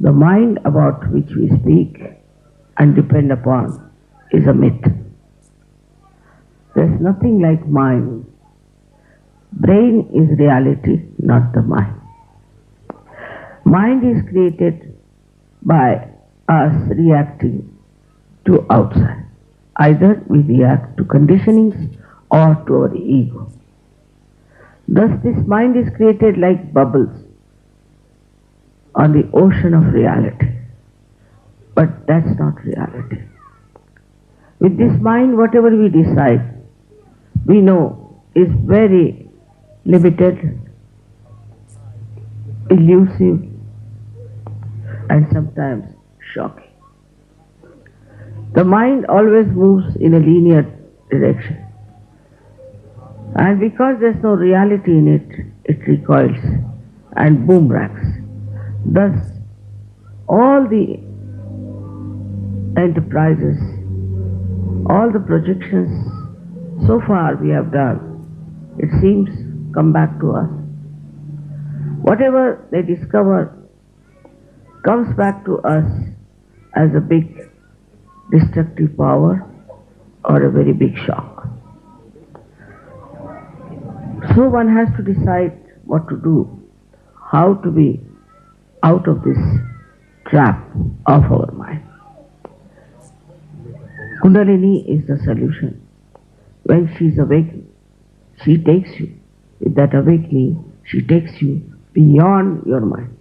The mind about which we speak and depend upon is a myth. There's nothing like mind. Brain is reality, not the mind. Mind is created by us reacting to outside. Either we react to conditionings or to our ego. Thus this mind is created like bubbles on the ocean of reality. But that's not reality. With this mind, whatever we decide, we know is very limited, elusive, and sometimes shocking. The mind always moves in a linear direction. And because there's no reality in it, it recoils and boomerangs. Thus, all the enterprises, all the projections so far we have done, it seems come back to us. Whatever they discover comes back to us as a big destructive power or a very big shock. So one has to decide what to do, how to be out of this trap of our mind. Kundalini is the solution. When she is awakened, she takes you. With that awakening, she takes you beyond your mind.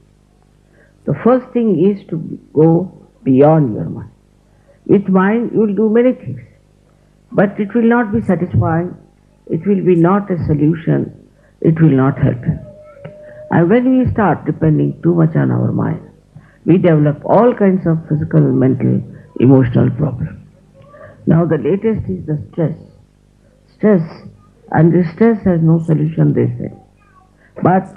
The first thing is to go beyond your mind. With mind, you will do many things, but it will not be satisfying. It will be not a solution. It will not help. And when we start depending too much on our mind, we develop all kinds of physical, mental, emotional problems. Now the latest is the stress. Stress, and this stress has no solution, they say. But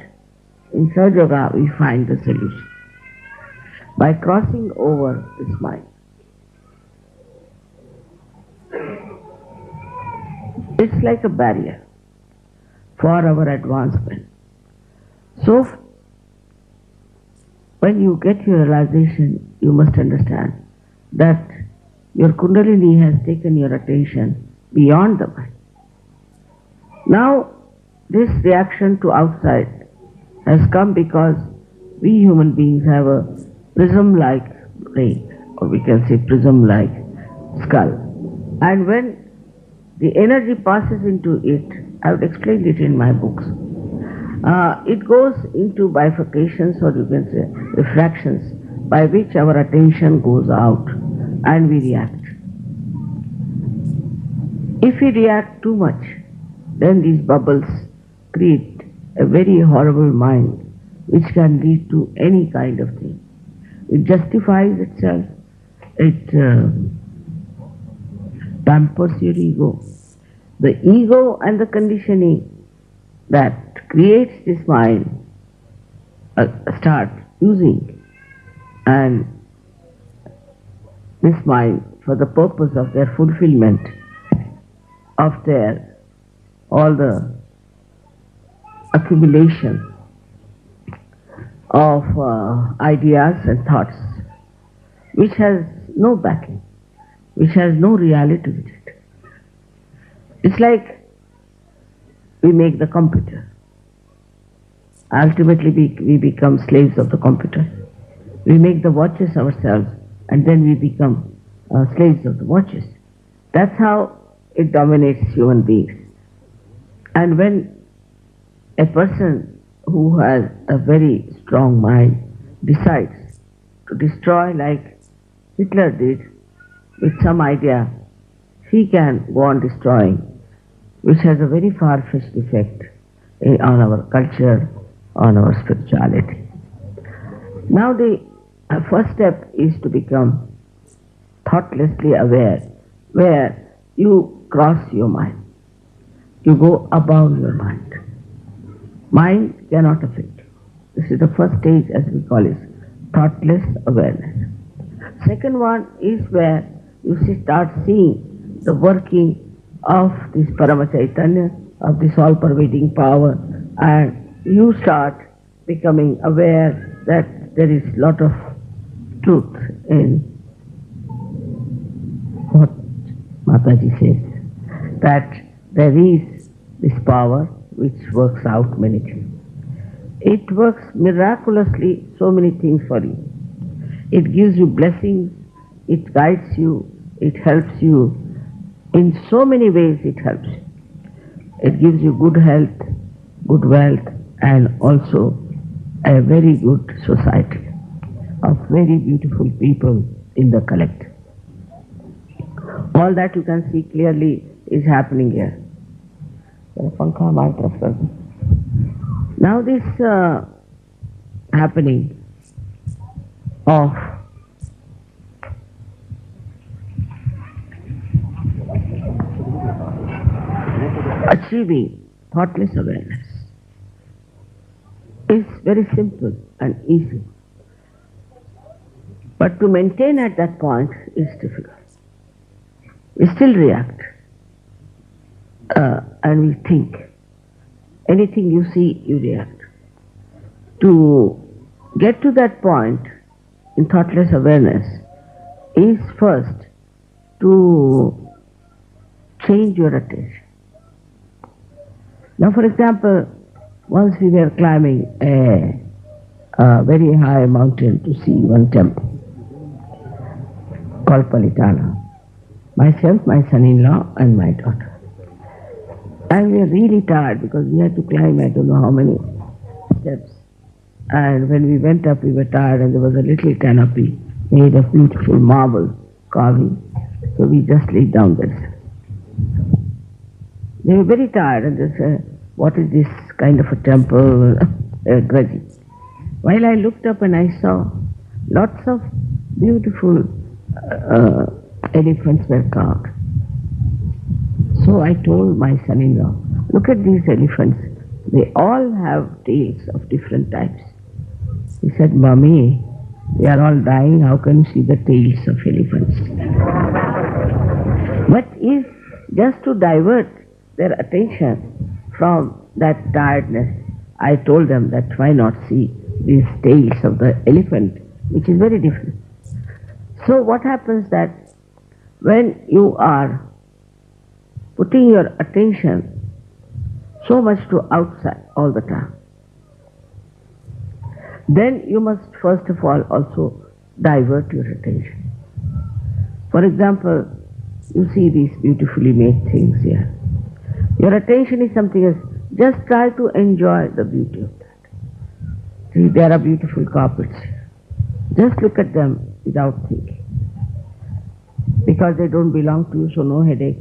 in Sahaja Yoga we find the solution by crossing over this mind. It's like a barrier for our advancement. So, when you get your realization, you must understand that your Kundalini has taken your attention beyond the mind. Now, this reaction to outside has come because we human beings have a prism-like brain, or we can say prism-like skull. And when the energy passes into it, I have explained it in my books, it goes into bifurcations, or you can say refractions, by which our attention goes out and we react. If we react too much, then these bubbles create a very horrible mind which can lead to any kind of thing. It justifies itself, it pampers your ego. The ego and the conditioning that creates this mind start using and this mind for the purpose of their fulfillment of their all the accumulation of ideas and thoughts which has no backing, which has no reality with it. It's like we make the computer. Ultimately we become slaves of the computer. We make the watches ourselves and then we become slaves of the watches. That's how it dominates human beings. And when a person who has a very strong mind decides to destroy like Hitler did with some idea, he can go on destroying, which has a very far-fetched effect on our culture, on our spirituality. Now the first step is to become thoughtlessly aware, where you cross your mind. You go above your mind. Mind cannot affect you. This is the first stage, as we call it, thoughtless awareness. Second one is where you start seeing the working of this Paramachaitanya, of this all-pervading power, and you start becoming aware that there is a lot of truth in what Mataji says, that there is this power which works out many things. It works miraculously so many things for you. It gives you blessings, it guides you, it helps you. In so many ways it helps you. It gives you good health, good wealth, and also a very good society of very beautiful people in the collective. All that you can see clearly is happening here. Now this happening of achieving thoughtless awareness is very simple and easy. But to maintain at that point is difficult. We still react and we think. Anything you see, you react. To get to that point in thoughtless awareness is first to change your attention. Now, for example, once we were climbing a very high mountain to see one temple called Palitana. Myself, my son-in-law, and my daughter. And we were really tired because we had to climb I don't know how many steps. And when we went up, we were tired, and there was a little canopy made of beautiful marble carving. So we just laid down there. They were very tired, and they said, "What is this kind of a temple?" Grudging. While I looked up and I saw lots of beautiful elephants were carved. So I told my son-in-law, "Look at these elephants. They all have tails of different types." He said, "Mommy, we are all dying. How can you see the tails of elephants?" But if just to divert their attention from that tiredness, I told them that why not see these tails of the elephant, which is very different. So what happens that when you are putting your attention so much to outside all the time, then you must first of all also divert your attention. For example, you see these beautifully made things here. Your attention is something else. Just try to enjoy the beauty of that. See, there are beautiful carpets. Just look at them without thinking. Because they don't belong to you, so no headache.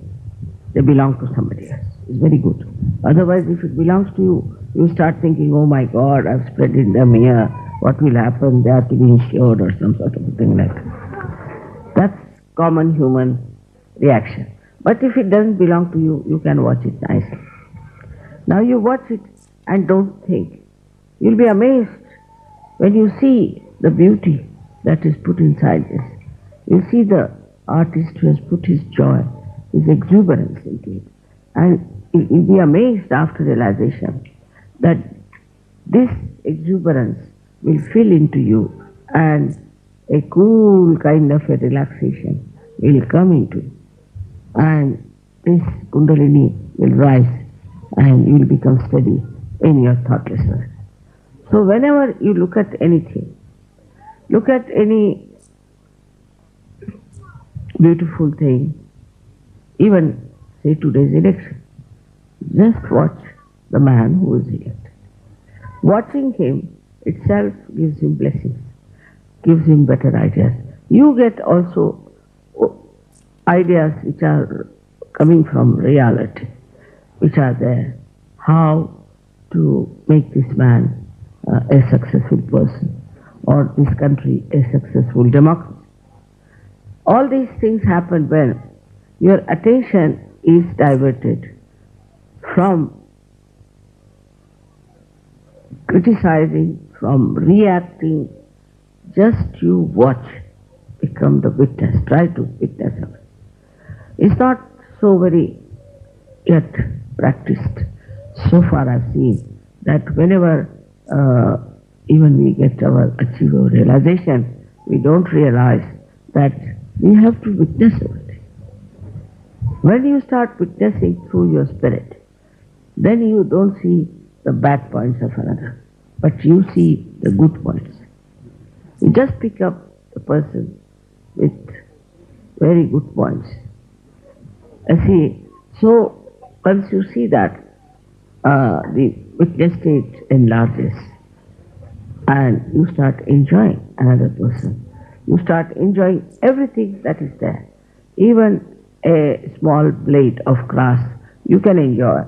They belong to somebody else. It's very good. Otherwise, if it belongs to you, you start thinking, "Oh my God, I've spread them here. What will happen? They have to be insured," or some sort of a thing like that. That's common human reaction. But if it doesn't belong to you, you can watch it nicely. Now you watch it and don't think. You'll be amazed when you see the beauty that is put inside this. You see the artist who has put his joy, his exuberance into it. And you'll be amazed after realization that this exuberance will fill into you and a cool kind of a relaxation will come into you. And this Kundalini will rise and you will become steady in your thoughtlessness. So whenever you look at anything, look at any beautiful thing, even say today's election, just watch the man who is elected. Watching him itself gives him blessings, gives him better ideas. You get also ideas which are coming from reality, which are there. How to make this man a successful person, or this country a successful democracy. All these things happen when your attention is diverted from criticizing, from reacting. Just you watch, become the witness, try to witness of it. It's not so very yet practiced. So far I've seen that whenever even we get our achieve our realization, we don't realize that we have to witness everything. When you start witnessing through your spirit, then you don't see the bad points of another, but you see the good points. You just pick up the person with very good points. See, so once you see that, the witness state enlarges and you start enjoying another person. You start enjoying everything that is there. Even a small blade of grass you can enjoy